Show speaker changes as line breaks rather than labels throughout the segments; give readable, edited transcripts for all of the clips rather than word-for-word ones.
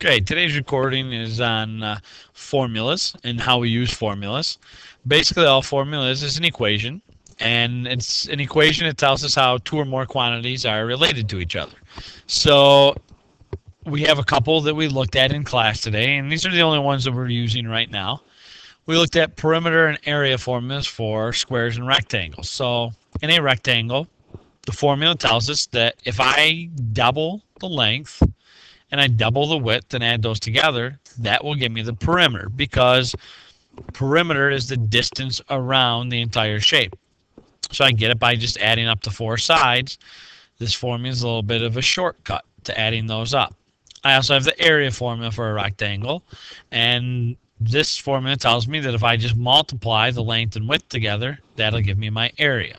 Okay, today's recording is on formulas and how we use formulas. Basically, all formulas is an equation, and it's an equation that tells us how two or more quantities are related to each other. So we have a couple that we looked at in class today, and these are the only ones that we're using right now. We looked at perimeter and area formulas for squares and rectangles. So in a rectangle, the formula tells us that if I double the length and I double the width and add those together, that will give me the perimeter, because perimeter is the distance around the entire shape. So I get it by just adding up the four sides. This formula is a little bit of a shortcut to adding those up. I also have the area formula for a rectangle, and this formula tells me that if I just multiply the length and width together, that'll give me my area.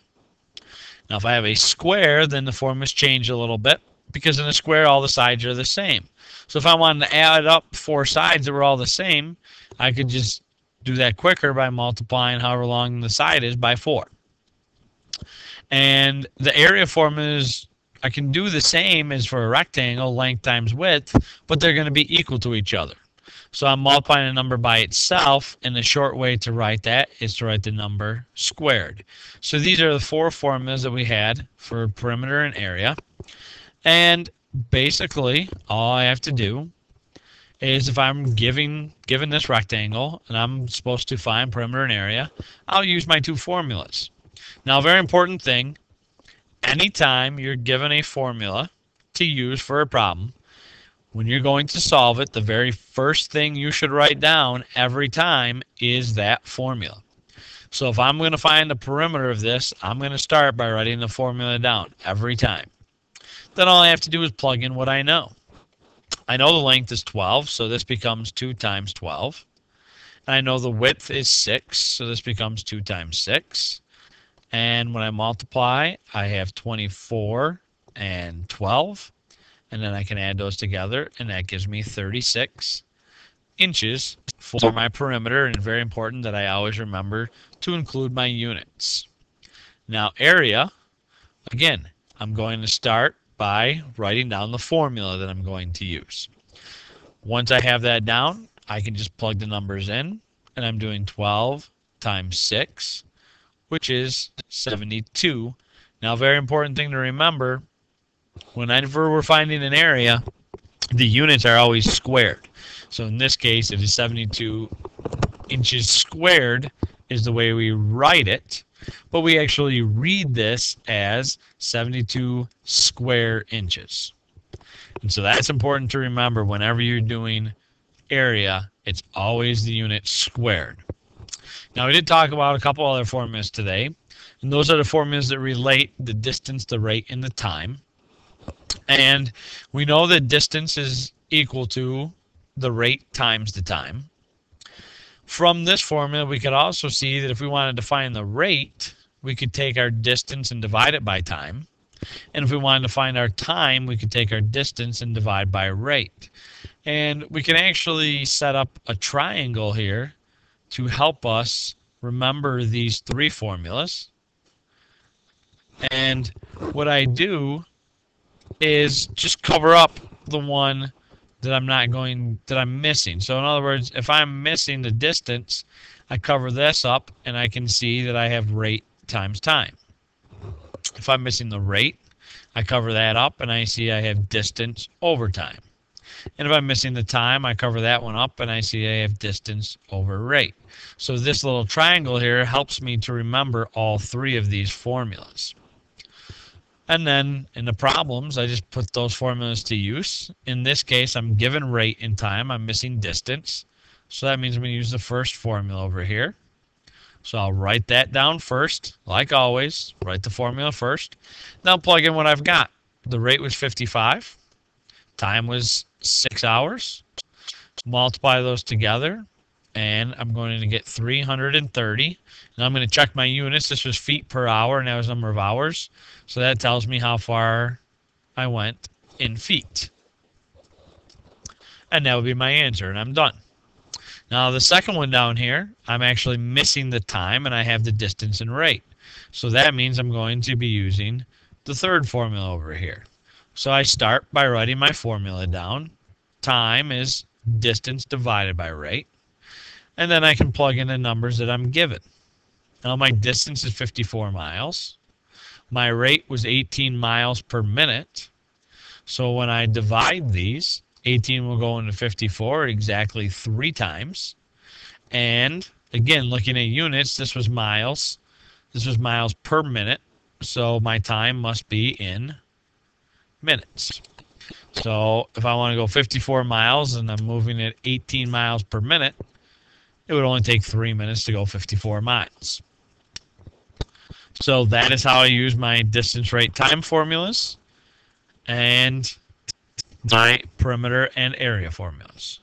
Now if I have a square, then the formulas change a little bit, because in a square all the sides are the same. So if I wanted to add up four sides that were all the same, I could just do that quicker by multiplying however long the side is by 4. And the area formulas, I can do the same as for a rectangle, length times width, but they're going to be equal to each other. So I'm multiplying a number by itself, and the short way to write that is to write the number squared. So these are the four formulas that we had for perimeter and area. And basically, all I have to do is, if I'm given this rectangle and I'm supposed to find perimeter and area, I'll use my two formulas. Now, a very important thing, anytime you're given a formula to use for a problem, when you're going to solve it, the very first thing you should write down every time is that formula. So if I'm going to find the perimeter of this, I'm going to start by writing the formula down every time. Then all I have to do is plug in what I know. I know the length is 12, so this becomes 2 times 12. And I know the width is 6, so this becomes 2 times 6. And when I multiply, I have 24 and 12. And then I can add those together, and that gives me 36 inches for my perimeter. And it's very important that I always remember to include my units. Now, area, again, I'm going to start by writing down the formula that I'm going to use. Once I have that down, I can just plug the numbers in, and I'm doing 12 times 6, which is 72. Now, a very important thing to remember, whenever we're finding an area, the units are always squared. So in this case, it is 72 inches squared is the way we write it, but we actually read this as 72 square inches. And so that's important to remember. Whenever you're doing area, it's always the unit squared. Now, we did talk about a couple other formulas today, and those are the formulas that relate the distance, the rate, and the time. And we know that distance is equal to the rate times the time. From this formula, we could also see that if we wanted to find the rate, we could take our distance and divide it by time. And if we wanted to find our time, we could take our distance and divide by rate. And we can actually set up a triangle here to help us remember these three formulas. And what I do is just cover up the one that I'm missing. So in other words, if I'm missing the distance, I cover this up, and I can see that I have rate times time. If I'm missing the rate, I cover that up, and I see I have distance over time. And if I'm missing the time, I cover that one up, and I see I have distance over rate. So this little triangle here helps me to remember all three of these formulas. And then in the problems, I just put those formulas to use. In this case, I'm given rate and time. I'm missing distance. So that means I'm going to use the first formula over here. So I'll write that down first, like always. Write the formula first. Then I'll plug in what I've got. The rate was 55. Time was 6 hours. Multiply those together, and I'm going to get 330. And I'm going to check my units. This was feet per hour, and that was number of hours. So that tells me how far I went in feet. And that would be my answer, and I'm done. Now, the second one down here, I'm actually missing the time, and I have the distance and rate. So that means I'm going to be using the third formula over here. So I start by writing my formula down. time is distance divided by rate. And then I can plug in the numbers that I'm given. Now my distance is 54 miles. My rate was 18 miles per minute. So when I divide these, 18 will go into 54 exactly 3 times. And again, looking at units, this was miles. This was miles per minute. So my time must be in minutes. So if I want to go 54 miles and I'm moving at 18 miles per minute, it would only take 3 minutes to go 54 miles. So that is how I use my distance, rate, time formulas and my perimeter and area formulas.